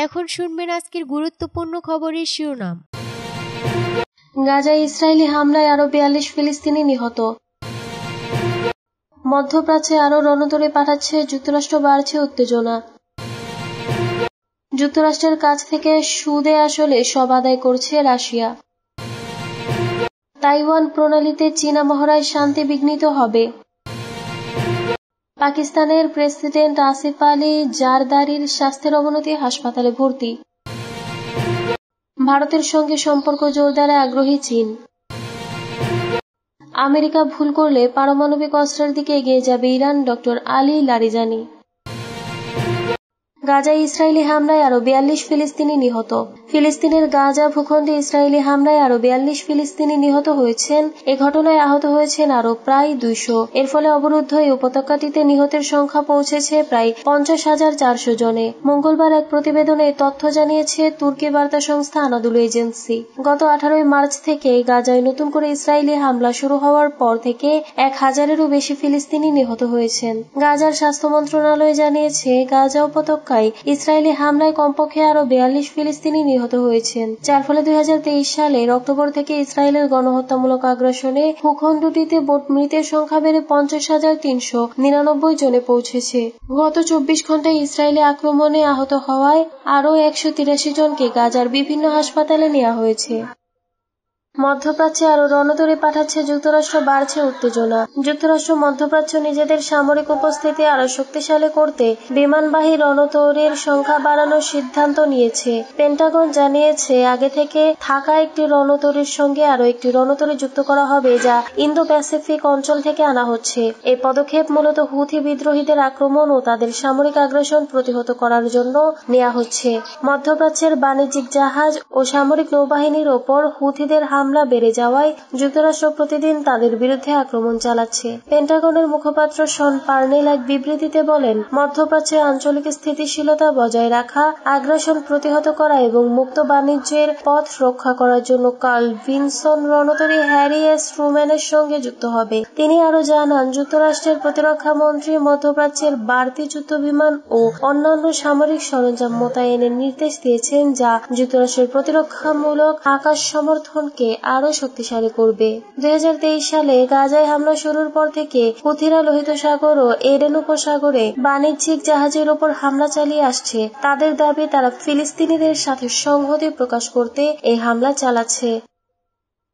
এখন শুনবেন আজকের গুরুত্বপূর্ণ খবরের শিরোনাম। গাজায় ইসরায়েলি হামলায় আরো 42 ফিলিস্তিনি নিহত। মধ্যপ্রাচ্যে আরো রণতরী পাঠাচ্ছে যুক্তরাষ্ট্র, বাড়ছে উত্তেজনা। যুক্তরাষ্ট্রের কাছ থেকে সুদে আসলে সব আদায় করছে রাশিয়া। তাইওয়ান প্রণালীতে চীনা মহড়ায় শান্তি বিঘ্নিত হবে। পাকিস্তানের প্রেসিডেন্ট আসিফ আলী জারদারির স্বাস্থ্যের অবনতি, হাসপাতালে ভর্তি। ভারতের সঙ্গে সম্পর্ক জোরদারে আগ্রহী চীন। আমেরিকা ভুল করলে পারমাণবিক অস্ত্রের দিকে এগিয়ে যাবে ইরান, ডক্টর আলী লারিজানি। গাজায় ইসরায়েলি হামলায় আরো 42 ফিলিস্তিনি নিহত। ফিলিস্তিনের গাজা ভূখণ্ডে ইসরায়েলি হামলায় আরো 42 ফিলিস্তিনি নিহত হয়েছেন। এ ঘটনায় আহত হয়েছেন আরো প্রায় 200। এর ফলে অবরুদ্ধ এই উপত্যকাটিতে নিহতের সংখ্যা পৌঁছেছে প্রায় 50,400 জনে। মঙ্গলবার এক প্রতিবেদনে তথ্য জানিয়েছে তুর্কি বার্তা সংস্থা আনাদুলু এজেন্সি। গত 18 মার্চ থেকে গাজায় নতুন করে ইসরায়েলি হামলা শুরু হওয়ার পর থেকে 1000-এরও বেশি ফিলিস্তিনি নিহত হয়েছেন। গাজার স্বাস্থ্য মন্ত্রণালয় জানিয়েছে, গাজা উপত্যকায় ইসরায়েলি হামলায় কমপক্ষে আরো 42 ফিলিস্তিনি নিহত হয়েছেন, যার ফলে 2023 সালের অক্টোবর থেকে ইসরায়েলের গণহত্যামূলক আগ্রাসনে ভূখণ্ডটিতে মোট মৃতের সংখ্যা বেড়ে 50,399 জনে পৌঁছেছে। গত 24 ঘন্টায় ইসরায়েলি আক্রমণে আহত হওয়ায় আরও 183 জনকে গাজার বিভিন্ন হাসপাতালে নেওয়া হয়েছে। মধ্যপ্রাচ্যে আরো রণতরী পাঠাচ্ছে যুক্তরাষ্ট্র, বাড়ছে উত্তেজনা। যুক্তরাষ্ট্র মধ্যপ্রাচ্য নিজেদের সামরিক উপস্থিতি আরো শক্তিশালী করতে বিমানবাহী রণতরীর সংখ্যা বাড়ানোর সিদ্ধান্ত নিয়েছে। পেন্টাগন জানিয়েছে, আগে থেকে থাকা একটি রণতরীর সঙ্গে আরো একটি রণতরী যুক্ত করা হবে, যা ইন্দো প্যাসিফিক অঞ্চল থেকে আনা হচ্ছে। এই পদক্ষেপ মূলত হুথি বিদ্রোহীদের আক্রমণ ও তাদের সামরিক আগ্রাসন প্রতিহত করার জন্য নেওয়া হচ্ছে। মধ্যপ্রাচ্যের বাণিজ্যিক জাহাজ ও সামরিক নৌবাহিনীর ওপর হুথিদের হামলা বেড়ে যাওয়ায় যুক্তরাষ্ট্র প্রতিদিন তাদের বিরুদ্ধে আক্রমণ চালাচ্ছে। পেন্টাগনের মুখপাত্র শন পার্নেল এক বিবৃতিতে বলেন, মধ্যপ্রাচ্যে আঞ্চলিক স্থিতিশীলতা বজায় রাখা, আগ্রাসন প্রতিহত করা এবং মুক্ত বাণিজ্যের পথ রক্ষা করার জন্য কার্ল ভিনসন রণতরী হ্যারি এস ট্রুম্যানের সঙ্গে যুক্ত হবে। তিনি আরো জানান, যুক্তরাষ্ট্রের প্রতিরক্ষা মন্ত্রী মধ্যপ্রাচ্যের বাড়তি যুদ্ধবিমান ও অন্যান্য সামরিক সরঞ্জাম মোতায়েনের নির্দেশ দিয়েছেন, যা যুক্তরাষ্ট্রের প্রতিরক্ষামূলক আকাশ সমর্থনকে আরো শক্তিশালী করবে। 2023 সালে গাজায় হামলা শুরুর পর থেকে হুথিরা লোহিত সাগর ও এডেন উপসাগরে বাণিজ্যিক জাহাজের উপর হামলা চালিয়ে আসছে। তাদের দাবি, তারা ফিলিস্তিনিদের সাথে সংহতি প্রকাশ করতে এই হামলা চালাচ্ছে।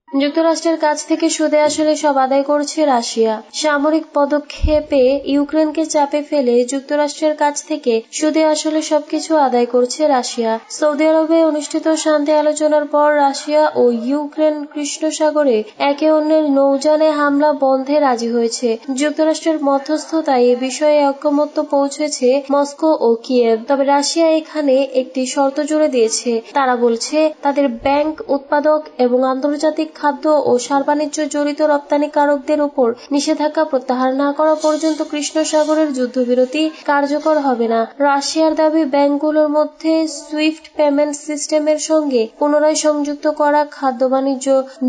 যুক্তরাষ্ট্রের কাছ থেকে সুদে আসলে সব আদায় করছে রাশিয়া। সামরিক পদক্ষেপে ইউক্রেনকে চাপে ফেলে যুক্তরাষ্ট্রের কাছ থেকে সুদে আসলে সবকিছু আদায় করছে রাশিয়া। সৌদি আরবে অনুষ্ঠিত শান্তি আলোচনার পর রাশিয়া ও ইউক্রেন কৃষ্ণ সাগরে একে অন্যের নৌযানে হামলা বন্ধে রাজি হয়েছে। যুক্তরাষ্ট্রের মধ্যস্থতায় এ বিষয়ে ঐকমত্য পৌঁছেছে মস্কো ও কিয়েভ। তবে রাশিয়া এখানে একটি শর্ত জুড়ে দিয়েছে। তারা বলছে, তাদের ব্যাংক, উৎপাদক এবং আন্তর্জাতিক খাদ্য ও সার বাণিজ্য জড়িত রপ্তানিকারকদের উপর নিষেধাজ্ঞা প্রত্যাহার না করা পর্যন্ত কৃষ্ণ সাগরের যুদ্ধবিরতি কার্যকর হবে না। রাশিয়ার দাবি, ব্যাংকগুলোর মধ্যে সুইফট পেমেন্ট সিস্টেমের সঙ্গে পুনরায় সংযুক্ত করা খাদ্য বাণিজ্য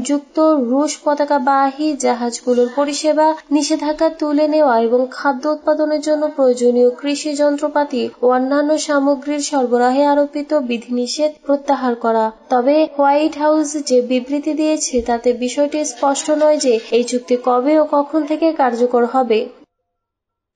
যুক্ত রুশ পতাকাবাহী জাহাজগুলোর পরিষেবা নিষেধাজ্ঞা তুলে নেওয়া এবং খাদ্য উৎপাদনের জন্য প্রয়োজনীয় কৃষি যন্ত্রপাতি ও অন্যান্য সামগ্রীর সরবরাহে আরোপিত বিধিনিষেধ প্রত্যাহার করা। তবে হোয়াইট হাউস যে বিবৃতি দিয়েছে, তাতে বিষয়টি স্পষ্ট নয় যে এই চুক্তি কবে ও কখন থেকে কার্যকর হবে।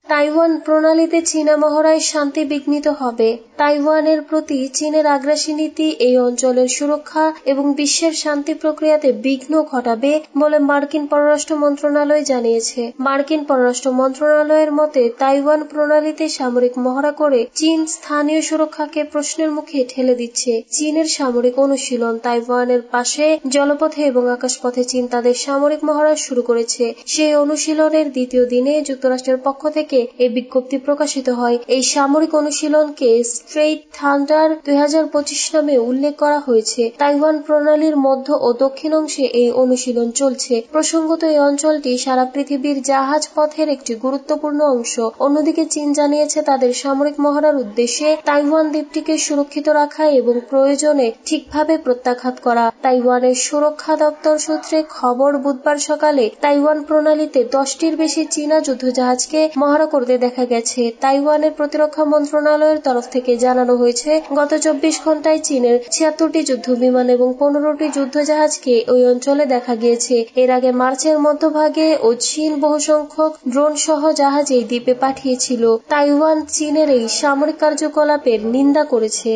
তাইওয়ান প্রণালীতে চীনা মহড়ায় শান্তি বিঘ্নিত হবে। তাইওয়ানের প্রতি চীনের আগ্রাসী নীতি এই অঞ্চলের সুরক্ষা এবং বিশ্বের শান্তি প্রক্রিয়াতে বিঘ্ন ঘটাবে বলে মার্কিন পররাষ্ট্র মন্ত্রণালয় জানিয়েছে। মার্কিন পররাষ্ট্র মন্ত্রণালয়ের মতে, তাইওয়ান প্রণালীতে সামরিক মহড়া করে চীন স্থানীয় সুরক্ষাকে প্রশ্নের মুখে ঠেলে দিচ্ছে। চীনের সামরিক অনুশীলন। তাইওয়ানের পাশে জলপথে এবং আকাশপথে চীন তাদের সামরিক মহড়া শুরু করেছে। সেই অনুশীলনের দ্বিতীয় দিনে যুক্তরাষ্ট্রের পক্ষ থেকে এই বিজ্ঞপ্তি প্রকাশিত হয়। এই সামরিক অনুশীলনকে স্ট্রেইট থান্ডার 2025 নামে উল্লেখ করা হয়েছে। তাইওয়ান প্রণালীর মধ্য ও দক্ষিণ অংশে এই অনুশীলন চলছে। প্রসঙ্গত, এই অঞ্চলটি সারা পৃথিবীর জাহাজ পথের একটি গুরুত্বপূর্ণ অংশ। অন্যদিকে চীন জানিয়েছে, তাদের সামরিক মহড়ার উদ্দেশ্যে তাইওয়ান দ্বীপটিকে সুরক্ষিত রাখা এবং প্রয়োজনে ঠিকভাবে প্রত্যাঘাত করা। তাইওয়ানের সুরক্ষা দপ্তর সূত্রে খবর, বুধবার সকালে তাইওয়ান প্রণালীতে 10টির বেশি চীনা যুদ্ধজাহাজকে মহড়া মহড়া করতে দেখা গেছে। তাইওয়ানের প্রতিরক্ষা মন্ত্রণালয়ের তরফ থেকে জানানো হয়েছে, গত 24 ঘন্টায় চীনের 76টি যুদ্ধ বিমান এবং 15টি যুদ্ধজাহাজকে ওই অঞ্চলে দেখা গিয়েছে। এর আগে মার্চের মধ্যভাগে চীন বহু সংখ্যক ড্রোন সহ জাহাজ এই দ্বীপে পাঠিয়েছিল। তাইওয়ান চীনের এই সামরিক কার্যকলাপের নিন্দা করেছে।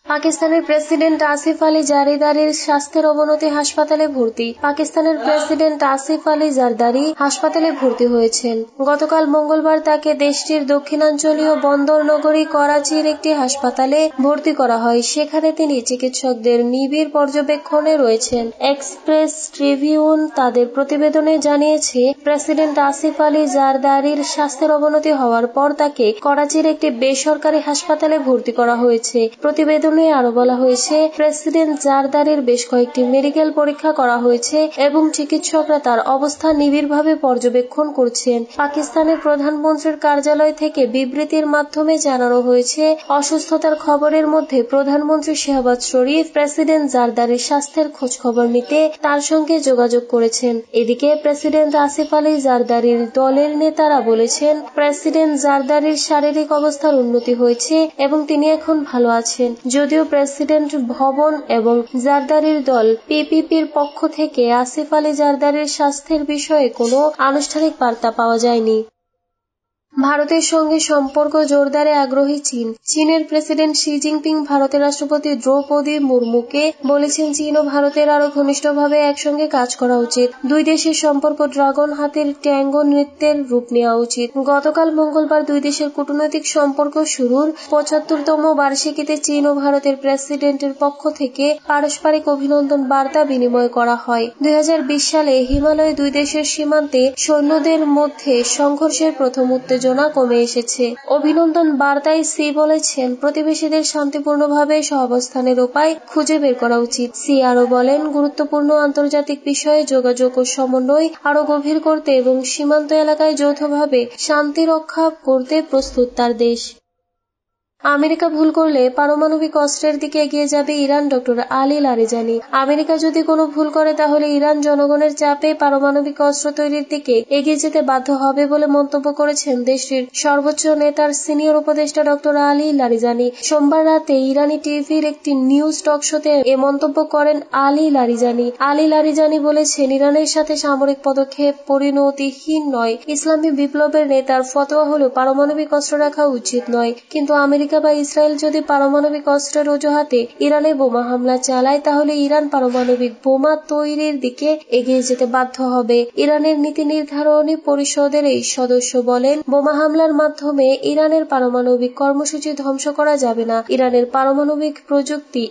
পাকিস্তানের প্রেসিডেন্ট আসিফ আলী জারদারির স্বাস্থ্যের অবনতি, হাসপাতালে ভর্তি। পাকিস্তানের প্রেসিডেন্ট আসিফ আলী জারদারি হাসপাতালে ভর্তি হয়েছেন। গতকাল মঙ্গলবার তাকে দেশটির দক্ষিণাঞ্চলীয় বন্দর নগরী করাচির একটি হাসপাতালে ভর্তি করা হয়। সেখানে তিনি চিকিৎসকদের নিবিড় পর্যবেক্ষণে রয়েছেন। এক্সপ্রেস ট্রিবিউন তাদের প্রতিবেদনে জানিয়েছে, প্রেসিডেন্ট আসিফ আলী জারদারির স্বাস্থ্যের অবনতি হওয়ার পর তাকে করাচির একটি বেসরকারি হাসপাতালে ভর্তি করা হয়েছে। প্রতিবেদনে আরো বলা হয়েছে, প্রেসিডেন্ট জারদারির বেশ কয়েকটি মেডিকেল পরীক্ষা করা হয়েছে এবং চিকিৎসকরা তার অবস্থা নিবিড়ভাবে পর্যবেক্ষণ করছেন। পাকিস্তানের প্রধানমন্ত্রীর কার্যালয় থেকে বিবৃতির মাধ্যমে জানানো হয়েছে, অসুস্থতার খবরের মধ্যে প্রধানমন্ত্রী শাহবাজ শরীফ প্রেসিডেন্ট জারদারির স্বাস্থ্যের খোঁজ খবর নিতে তার সঙ্গে যোগাযোগ করেছেন। এদিকে প্রেসিডেন্ট আসিফ আলী জারদারির দলের নেতারা বলেছেন, প্রেসিডেন্ট জারদারির শারীরিক অবস্থার উন্নতি হয়েছে এবং তিনি এখন ভালো আছেন। যদিও প্রেসিডেন্ট ভবন এবং জারদারির দল পিপিপির পক্ষ থেকে আসিফ আলী জারদারির স্বাস্থ্যের বিষয়ে কোনো আনুষ্ঠানিক বার্তা পাওয়া যায়নি। ভারতের সঙ্গে সম্পর্ক জোরদারে আগ্রহী চীন। চীনের প্রেসিডেন্ট শি জিনপিং ভারতের রাষ্ট্রপতি দ্রৌপদী মুর্মুকে বলেছেন, চীন ও ভারতের আরো ঘনিষ্ঠভাবে একসঙ্গে কাজ করা উচিত। দুই দেশের সম্পর্ক ড্রাগন হাতের ট্যাঙ্গো নৃত্যের রূপ নেওয়া উচিত। গতকাল মঙ্গলবার দুই দেশের কূটনৈতিক সম্পর্ক শুরুর 75তম বার্ষিকীতে চীন ও ভারতের প্রেসিডেন্টের পক্ষ থেকে পারস্পরিক অভিনন্দন বার্তা বিনিময় করা হয়। 2020 সালে হিমালয়ে দুই দেশের সীমান্তে সৈন্যদের মধ্যে সংঘর্ষের প্রথম উত্তেজনা কমে এসেছে। অভিনন্দন বার্তায় সি বলেছেন, প্রতিবেশীদের শান্তিপূর্ণভাবে সহাবস্থানের উপায় খুঁজে বের করা উচিত। সি আরো বলেন, গুরুত্বপূর্ণ আন্তর্জাতিক বিষয়ে যোগাযোগ ও সমন্বয় আরো গভীর করতে এবং সীমান্ত এলাকায় যৌথভাবে শান্তি রক্ষা করতে প্রস্তুত তার দেশ। আমেরিকা ভুল করলে পারমাণবিক অস্ত্রের দিকে এগিয়ে যাবে Iran, doctor Ali Larijani. America যদি কোনো ভুল করে তাহলে ইরান জনগণের চাপে পারমাণবিক অস্ত্র তৈরির দিকে এগিয়ে যেতে বাধ্য হবে বলে মন্তব্য করেছেন দেশটির সর্বোচ্চ নেতার সিনিয়র উপদেষ্টা ডক্টর আলী লারিজানি। সোমবার রাতে ইরানি টিভির একটি নিউজ টক শোতে এ মন্তব্য করেন আলী লারিজানি। আলী লারিজানি বলেছেন, ইরানের সাথে সামরিক পদক্ষেপ পরিণতিহীন নয়। ইসলামী বিপ্লবের নেতার ফতোয়া হলো পারমাণবিক অস্ত্র রাখা উচিত নয়, কিন্তু আমেরিকা বা ইসরায়েল যদি পারমাণবিক অস্ত্রের অজুহাতে ইরানে বোমা হামলা চালায় তাহলে ইরান পারমাণবিক বোমা তৈরির দিকে এগিয়ে যেতে বাধ্য হবে। ইরানের নীতি নির্ধারণী পরিষদের এই সদস্য বলেন, বোমা হামলার মাধ্যমে ইরানের পারমাণবিক কর্মসূচি ধ্বংস করা যাবে না। ইরানের পারমাণবিক প্রযুক্তি